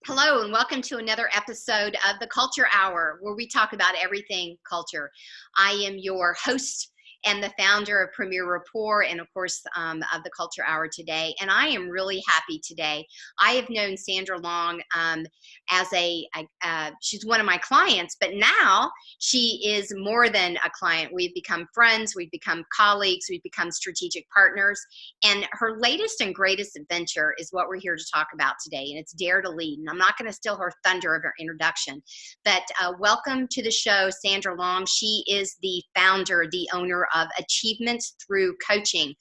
Hello, and welcome to another episode of the Culture Hour, where we talk about everything culture. I am your host and the founder of Premier Rapport, and of course, of the Culture Hour today. And I am really happy today. I have known Sandra Long as she's one of my clients, but now she is more than a client. We've become friends, we've become colleagues, we've become strategic partners. And her latest and greatest adventure is what we're here to talk about today, and it's Dare to Lead. And I'm not going to steal her thunder of her introduction, but welcome to the show, Sandra Long. She is the founder, the owner of Achievements Through Coaching.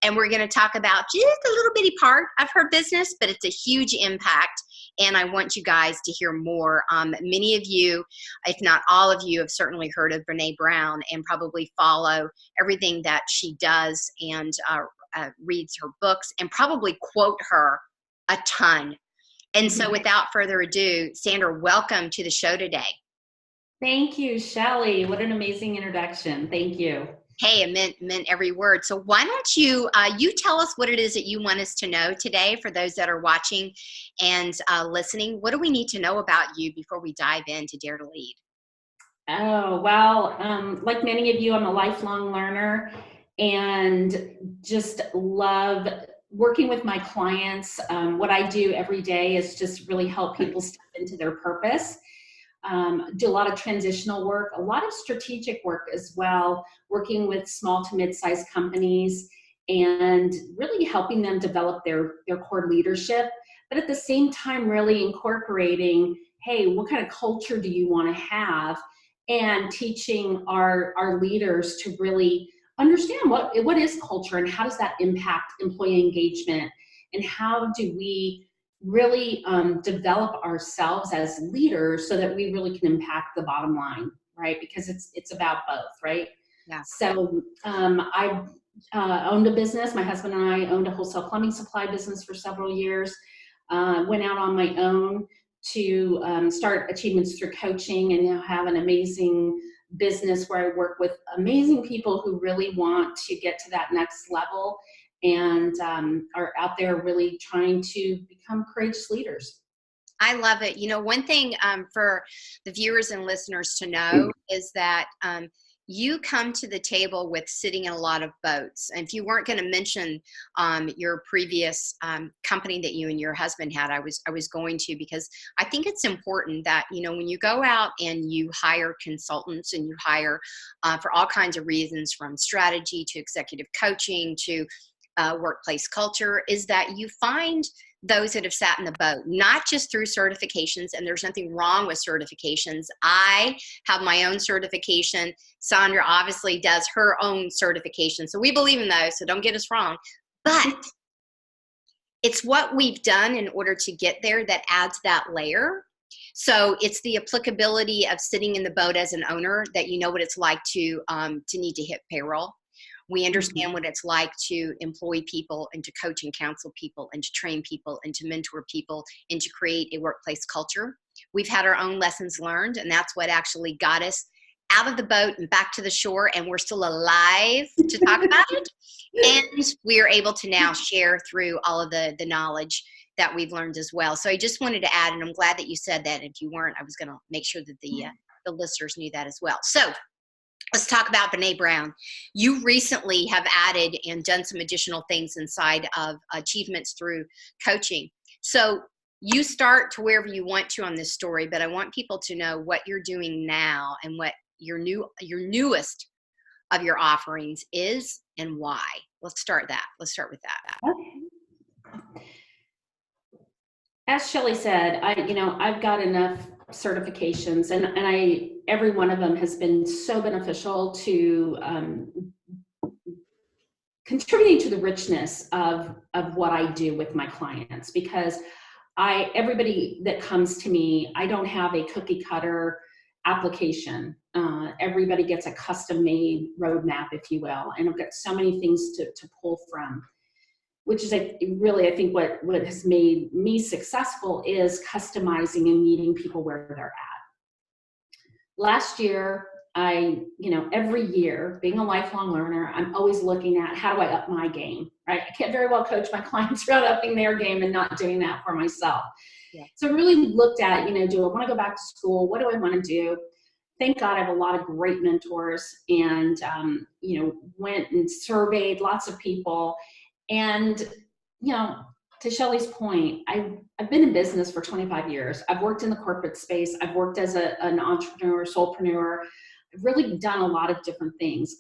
And we're going to talk about just a little bitty part of her business, but it's a huge impact. And I want you guys to hear more. Many of you, if not all of you, have certainly heard of Brene Brown and probably follow everything that she does and reads her books and probably quote her a ton. And so without further ado, Sandra, welcome to the show today. Thank you, Shelley. What an amazing introduction. Thank you. Hey, it meant every word. So why don't you tell us what it is that you want us to know today for those that are watching and listening. What do we need to know about you before we dive into Dare to Lead? Oh, well, like many of you, I'm a lifelong learner and just love working with my clients. What I do every day is just really help people step into their purpose. Do a lot of transitional work, a lot of strategic work as well, working with small to mid-sized companies and really helping them develop their core leadership. But at the same time, really incorporating, hey, what kind of culture do you want to have? And teaching our leaders to really understand what is culture and how does that impact employee engagement, and how do we really develop ourselves as leaders so that we really can impact the bottom line, right? Because it's about both, right? Yeah. So I owned a business. My husband and I owned a wholesale plumbing supply business for several years. Went out on my own to start Achievements Through Coaching, and now have an amazing business where I work with amazing people who really want to get to that next level and are out there really trying to become courageous leaders. I love it. You know, one thing for the viewers and listeners to know is that you come to the table with sitting in a lot of boats. And if you weren't going to mention your previous company that you and your husband had, I was going to, because I think it's important that, you know, when you go out and you hire consultants and you hire for all kinds of reasons, from strategy to executive coaching to workplace culture, is that you find those that have sat in the boat, not just through certifications, and there's nothing wrong with certifications. I have my own certification. Sandra obviously does her own certification. So we believe in those, so don't get us wrong. But it's what we've done in order to get there that adds that layer. So it's the applicability of sitting in the boat as an owner, that you know what it's like to need to hit payroll. We understand what it's like to employ people and to coach and counsel people and to train people and to mentor people and to create a workplace culture. We've had our own lessons learned, and that's what actually got us out of the boat and back to the shore, and we're still alive to talk about it. And we are able to now share through all of the knowledge that we've learned as well. So I just wanted to add, and I'm glad that you said that. If you weren't, I was going to make sure that the listeners knew that as well. So let's talk about Brene Brown. You recently have added and done some additional things inside of Achievements Through Coaching. So you start to wherever you want to on this story, but I want people to know what you're doing now and what your newest of your offerings is and why. Let's start with that. Okay. As Shelley said, I've got enough certifications, and every one of them has been so beneficial to contributing to the richness of what I do with my clients, because everybody that comes to me, I don't have a cookie cutter application. Everybody gets a custom made roadmap, if you will, and I've got so many things to pull from, which is really, I think what has made me successful is customizing and meeting people where they're at. Last year, every year, being a lifelong learner, I'm always looking at how do I up my game, right? I can't very well coach my clients around upping their game and not doing that for myself. Yeah. So I really looked at, do I want to go back to school? What do I want to do? Thank God I have a lot of great mentors, and, went and surveyed lots of people. And, to Shelley's point, I've been in business for 25 years. I've worked in the corporate space. I've worked as an entrepreneur, soulpreneur. I've really done a lot of different things.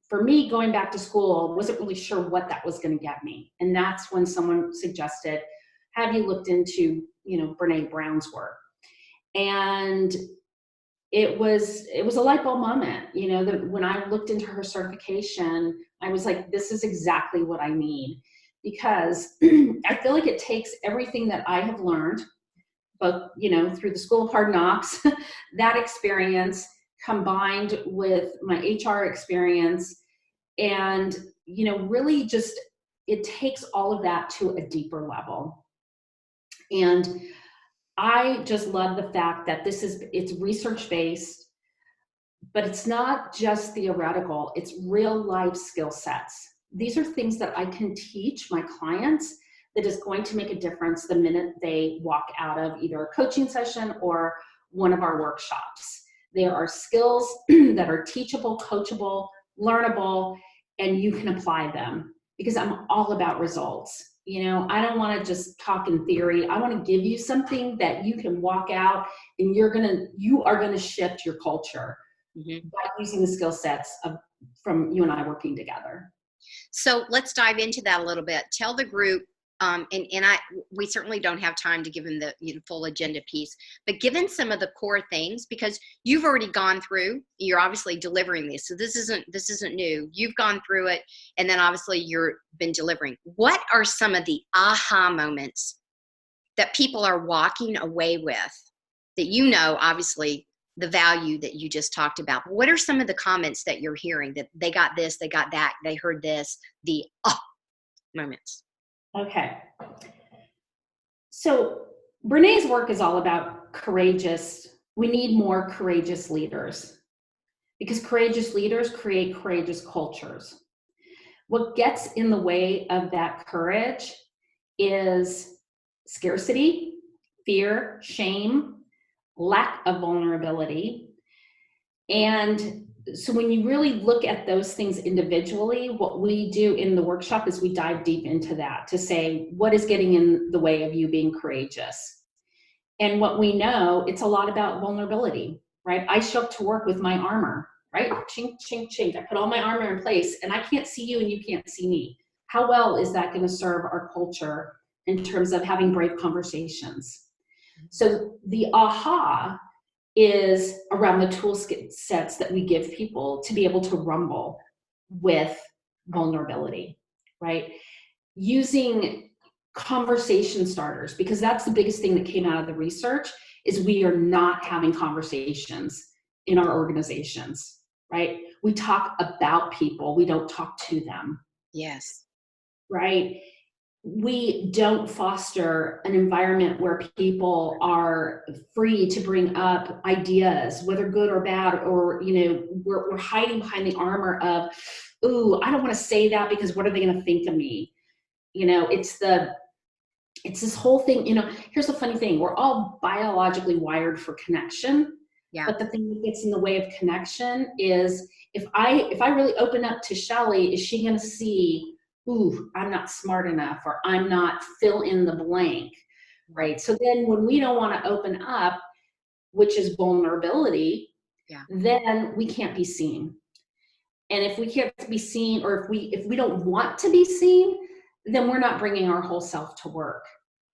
For me, going back to school, wasn't really sure what that was going to get me. And that's when someone suggested, have you looked into, Brene Brown's work? And it was a light bulb moment, that when I looked into her certification, I was like, this is exactly what I need. Because I feel like it takes everything that I have learned, both, through the School of Hard Knocks, that experience combined with my HR experience, and, really just, it takes all of that to a deeper level. And I just love the fact that it's research-based, but it's not just theoretical, it's real life skill sets. These are things that I can teach my clients that is going to make a difference the minute they walk out of either a coaching session or one of our workshops. There are skills that are teachable, coachable, learnable, and you can apply them, because I'm all about results. I don't want to just talk in theory. I want to give you something that you can walk out and you are going to shift your culture by using the skill sets from you and I working together. So let's dive into that a little bit. Tell the group, we certainly don't have time to give them the full agenda piece, but given some of the core things, because you've already gone through, you're obviously delivering this. So this isn't new. You've gone through it, and then obviously you've been delivering. What are some of the aha moments that people are walking away with that obviously the value that you just talked about? What are some of the comments that you're hearing that they got this, they got that, they heard this, the moments? Okay. So Brené's work is all about we need more courageous leaders, because courageous leaders create courageous cultures. What gets in the way of that courage is scarcity, fear, shame, lack of vulnerability. And so when you really look at those things individually, what we do in the workshop is we dive deep into that to say, what is getting in the way of you being courageous? And what we know, it's a lot about vulnerability, right? I show up to work with my armor, right? Chink, chink, chink. I put all my armor in place, and I can't see you and you can't see me. How well is that going to serve our culture in terms of having brave conversations? So the aha is around the tool sets that we give people to be able to rumble with vulnerability, right? Using conversation starters, because that's the biggest thing that came out of the research, is we are not having conversations in our organizations, right? We talk about people, we don't talk to them. Yes. Right? We don't foster an environment where people are free to bring up ideas, whether good or bad, or, we're hiding behind the armor of, ooh, I don't want to say that because what are they going to think of me? It's this whole thing, here's the funny thing. We're all biologically wired for connection. Yeah. But the thing that gets in the way of connection is if I really open up to Shelley, is she going to see, ooh, I'm not smart enough, or I'm not fill in the blank, right? So then when we don't want to open up, which is vulnerability, then we can't be seen. And if we can't be seen, or if we don't want to be seen, then we're not bringing our whole self to work.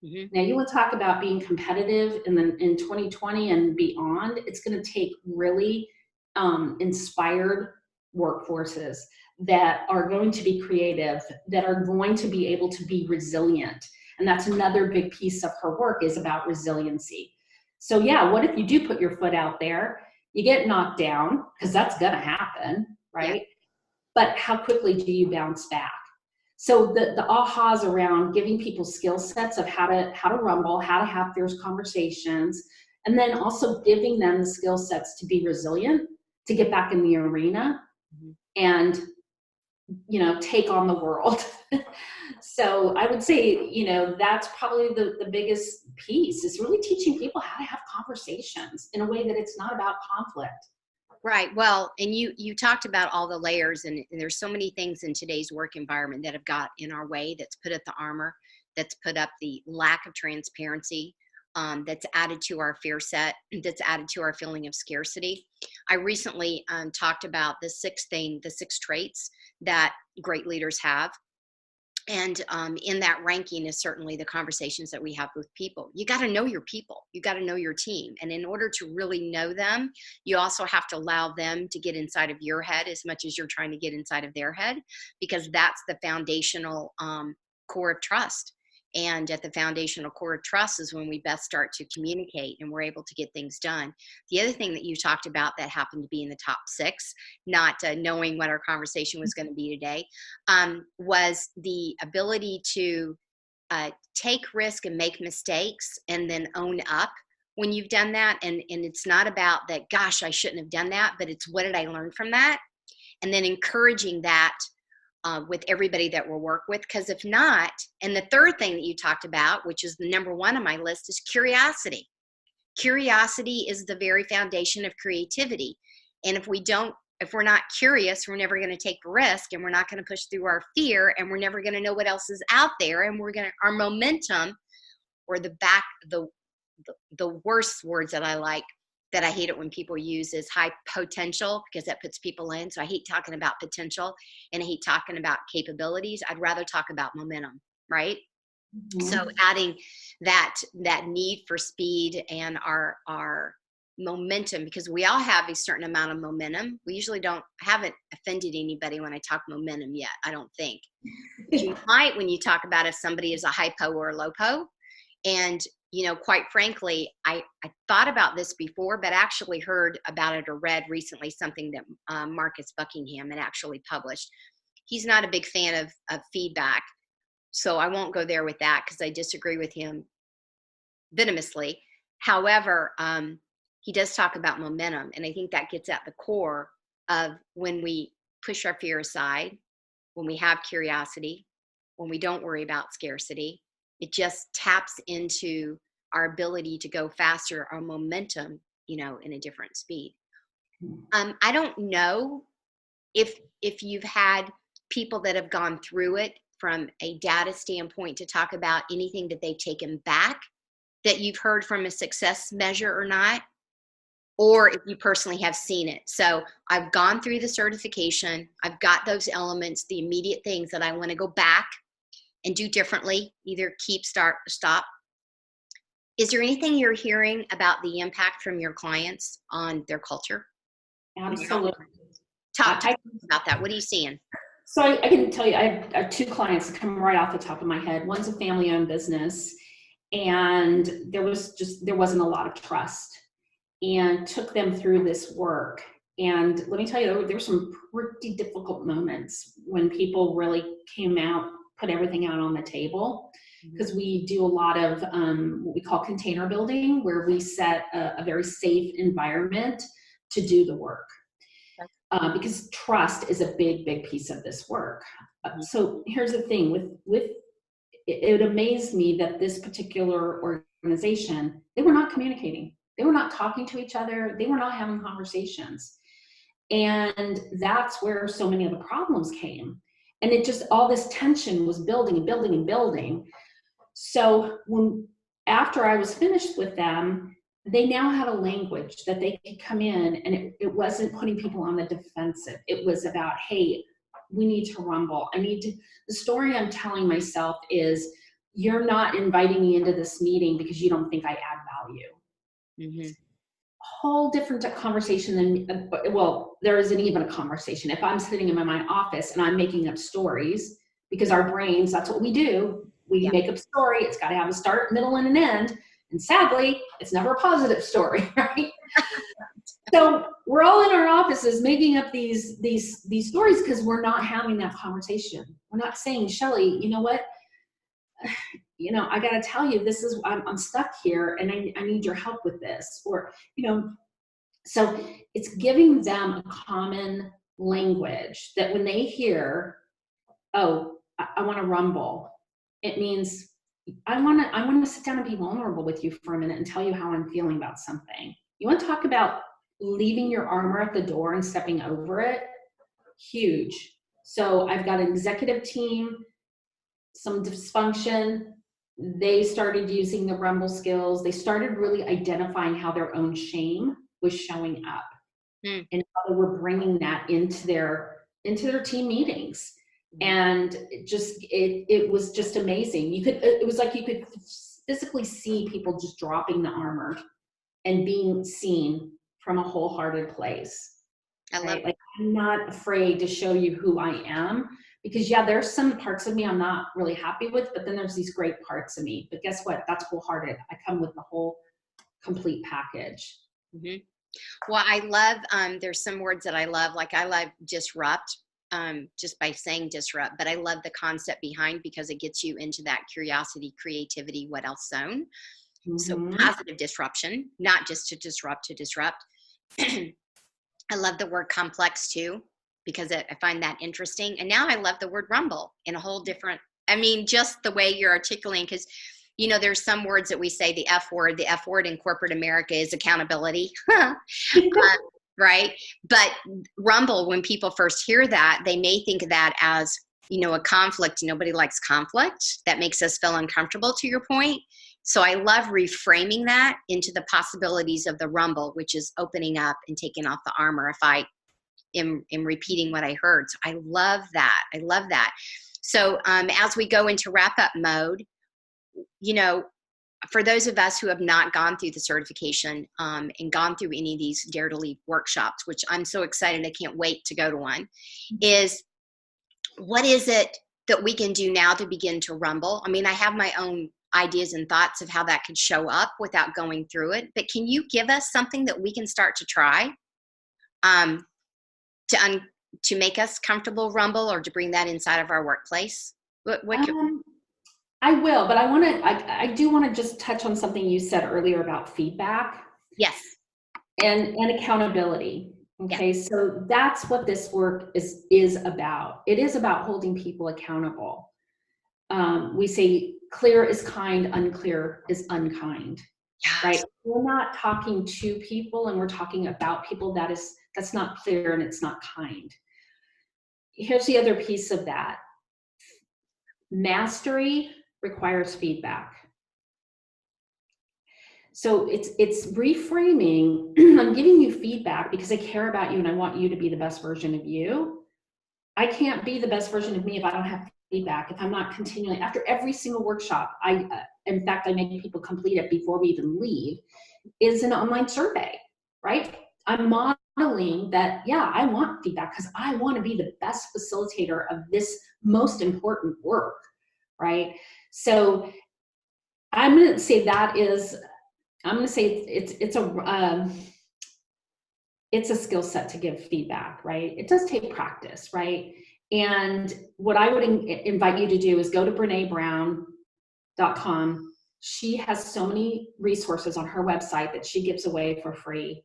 Now, you want to talk about being competitive in 2020 and beyond, it's going to take really inspired workforces that are going to be creative, that are going to be able to be resilient. And that's another big piece of her work, is about resiliency. So yeah, what if you do put your foot out there, you get knocked down, because that's going to happen, right? Yeah. But how quickly do you bounce back? So the ahas around giving people skill sets of how to rumble, how to have fierce conversations, and then also giving them the skill sets to be resilient, to get back in the arena, and take on the world. So I would say, that's probably the biggest piece, is really teaching people how to have conversations in a way that it's not about conflict. Right. Well, and you talked about all the layers, and there's so many things in today's work environment that have got in our way, that's put up the armor, that's put up the lack of transparency, that's added to our fear set, that's added to our feeling of scarcity. I recently talked about the six traits that great leaders have. And in that ranking is certainly the conversations that we have with people. You got to know your people. You got to know your team. And in order to really know them, you also have to allow them to get inside of your head as much as you're trying to get inside of their head, because that's the foundational core of trust. And at the foundational core of trust is when we best start to communicate and we're able to get things done. The other thing that you talked about that happened to be in the top 6, not knowing what our conversation was going to be today, was the ability to take risk and make mistakes and then own up when you've done that. And it's not about that, gosh, I shouldn't have done that, but it's what did I learn from that? And then encouraging that with everybody that we'll work with. Because if not, and the third thing that you talked about, which is the number 1 on my list, is curiosity. Curiosity is the very foundation of creativity. And if we're not curious, we're never going to take risk, and we're not going to push through our fear, and we're never going to know what else is out there. And our momentum, or the worst words that I like, that I hate it when people use, is high potential, because that puts people in. So I hate talking about potential, and I hate talking about capabilities. I'd rather talk about momentum, right? Mm-hmm. So adding that need for speed and our momentum, because we all have a certain amount of momentum. We usually haven't offended anybody when I talk momentum yet, I don't think. You might when you talk about if somebody is a hypo or a lopo. And quite frankly, I thought about this before, but actually heard about it or read recently something that Marcus Buckingham had actually published. He's not a big fan of feedback, so I won't go there with that because I disagree with him venomously. However, he does talk about momentum, and I think that gets at the core of when we push our fear aside, when we have curiosity, when we don't worry about scarcity. It just taps into our ability to go faster, our momentum, in a different speed. I don't know if you've had people that have gone through it from a data standpoint to talk about anything that they've taken back that you've heard from a success measure or not, or if you personally have seen it. So I've gone through the certification. I've got those elements, the immediate things that I want to go back and do differently, either keep, start, stop. Is there anything you're hearing about the impact from your clients on their culture? Absolutely. Talk about that. What are you seeing? So I can tell you, I have 2 clients that come right off the top of my head. One's a family-owned business, and there wasn't a lot of trust, and took them through this work. And let me tell you, there were some pretty difficult moments when people really came out, put everything out on the table, because we do a lot of what we call container building, where we set a very safe environment to do the work. Because trust is a big, big piece of this work. So here's the thing, with it amazed me that this particular organization, they were not communicating. They were not talking to each other. They were not having conversations. And that's where so many of the problems came. And it just, all this tension was building and building and building. So after I was finished with them, they now had a language that they could come in, and it wasn't putting people on the defensive. It was about, hey, we need to rumble. The story I'm telling myself is, you're not inviting me into this meeting because you don't think I add value. Mm-hmm. Whole different conversation than, well, there isn't even a conversation. If I'm sitting in my office and I'm making up stories, because our brains, that's what we do. We make up a story. It's got to have a start, middle, and an end. And sadly, it's never a positive story, right? So we're all in our offices making up these stories because we're not having that conversation. We're not saying, Shelley, you know what? I got to tell you, I'm stuck here, and I need your help with this. Or, so it's giving them a common language that when they hear, oh, I want to rumble, it means I want to sit down and be vulnerable with you for a minute and tell you how I'm feeling about something. You want to talk about leaving your armor at the door and stepping over it? Huge. So I've got an executive team, some dysfunction. They started using the rumble skills. They started really identifying how their own shame was showing up and how they were bringing that into their team meetings. And it was just amazing. It was like you could physically see people just dropping the armor and being seen from a wholehearted place. I love it. Like, I'm not afraid to show you who I am, because there's some parts of me I'm not really happy with, but then there's these great parts of me. But guess what? That's wholehearted. I come with the whole complete package. Mm-hmm. Well, I love, there's some words that I love, like I love disrupt, just by saying disrupt, but I love the concept behind, because it gets you into that curiosity, creativity, what else zone. Mm-hmm. So positive disruption, not just to disrupt. I love the word complex too, because I find that interesting. And now I love the word rumble in a whole different, just the way you're articulating, because there's some words that we say, the F word in corporate America is accountability, right? But rumble, when people first hear that, they may think of that as, a conflict. Nobody likes conflict. That makes us feel uncomfortable, to your point. So I love reframing that into the possibilities of the rumble, which is opening up and taking off the armor if I am repeating what I heard. So I love that. So as we go into wrap-up mode, for those of us who have not gone through the certification and gone through any of these Dare to Lead workshops, which I'm so excited, I can't wait to go to one, is what is it that we can do now to begin to rumble? I have my own ideas and thoughts of how that could show up without going through it, but can you give us something that we can start to try to make us comfortable rumble, or to bring that inside of our workplace? I will, but I do want to just touch on something you said earlier about feedback. Yes. And accountability. Okay. Yeah. So that's what this work is about. It is about holding people accountable. We say clear is kind, unclear is unkind. Yes. Right? We're not talking to people, and we're talking about people. That's not clear and it's not kind. Here's the other piece of that. Mastery requires feedback. So it's reframing. I'm giving you feedback because I care about you and I want you to be the best version of you. I can't be the best version of me if I don't have feedback, if I'm not continually, after every single workshop, in fact, I make people complete it before we even leave, is an online survey, right? I'm modeling that, I want feedback because I want to be the best facilitator of this most important work, right? So I'm going to say it's a skill set to give feedback, right? It does take practice, right? And what I would invite you to do is go to BreneBrown.com. She has so many resources on her website that she gives away for free.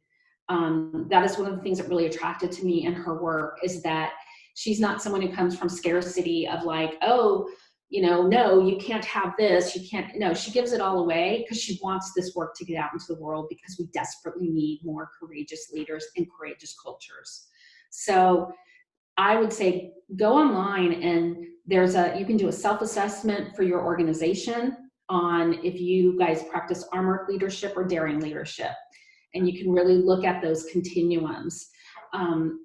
That is one of the things that really attracted to me in her work, is that she's not someone who comes from scarcity of like, oh, no, you can't have this. You can't. No, she gives it all away because she wants this work to get out into the world, because we desperately need more courageous leaders and courageous cultures. So I would say go online, and you can do a self-assessment for your organization on if you guys practice armored leadership or daring leadership. And you can really look at those continuums.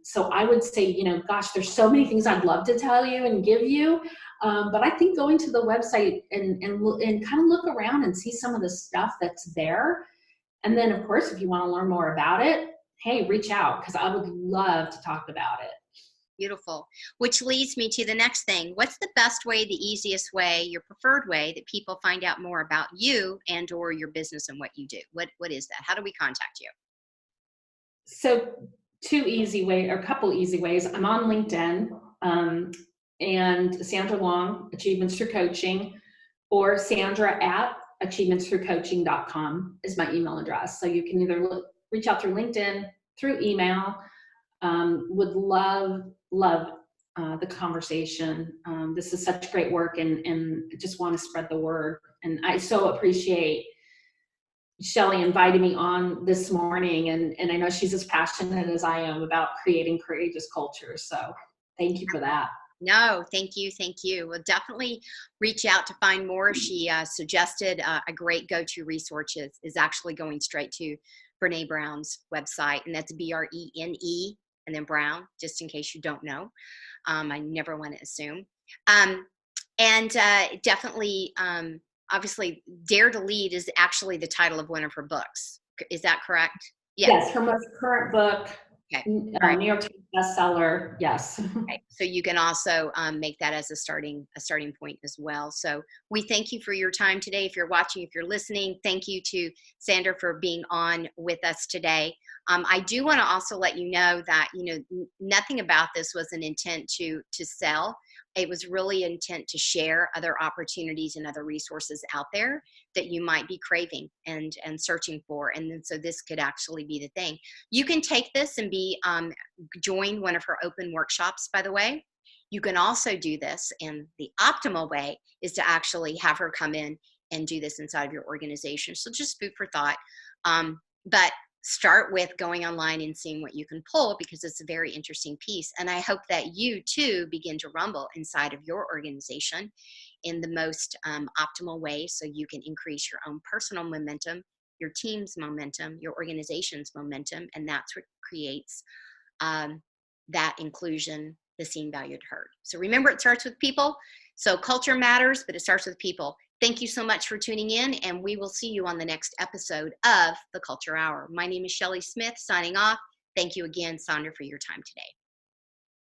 So I would say, gosh, there's so many things I'd love to tell you and give you. But I think going to the website and kind of look around and see some of the stuff that's there. And then, of course, if you want to learn more about it, hey, reach out, because I would love to talk about it. Beautiful. Which leads me to the next thing. What's the best way, the easiest way, your preferred way that people find out more about you and or your business and what you do? What is that? How do we contact you? So a couple easy ways. I'm on LinkedIn, and Sandra Long, Achievements Through Coaching, or Sandra@achievementsthroughcoaching.com is my email address. So you can either reach out through LinkedIn, through email. Would love the conversation. This is such great work, and just want to spread the word. And I so appreciate Shelley invited me on this morning, and I know she's as passionate as I am about creating courageous cultures. So thank you for that. No, thank you. Thank you. We'll definitely reach out to find more. She suggested a great go-to resource is actually going straight to Brene Brown's website, and that's Brene and then Brown, just in case you don't know. I never want to assume. And definitely, obviously, Dare to Lead is actually the title of one of her books. Is that correct? Yes, her most current book, okay. Right. New York Times bestseller. Yes. Okay. So you can also make that as a starting point as well. So we thank you for your time today. If you're watching, if you're listening, thank you to Sandra for being on with us today. I do want to also let you know that nothing about this was an intent to sell. It was really intent to share other opportunities and other resources out there that you might be craving and searching for. And then so this could actually be the thing. You can take this and join one of her open workshops, by the way. You can also do this, and the optimal way is to actually have her come in and do this inside of your organization. So just food for thought. But start with going online and seeing what you can pull, because it's a very interesting piece. And I hope that you too begin to rumble inside of your organization in the most optimal way, so you can increase your own personal momentum, your team's momentum, your organization's momentum, and that's what creates that inclusion, the seen, valued, heard. So remember, it starts with people. So culture matters, but it starts with people. Thank you so much for tuning in, and we will see you on the next episode of the Culture Hour. My name is Shelley Smith, signing off. Thank you again, Sandra, for your time today.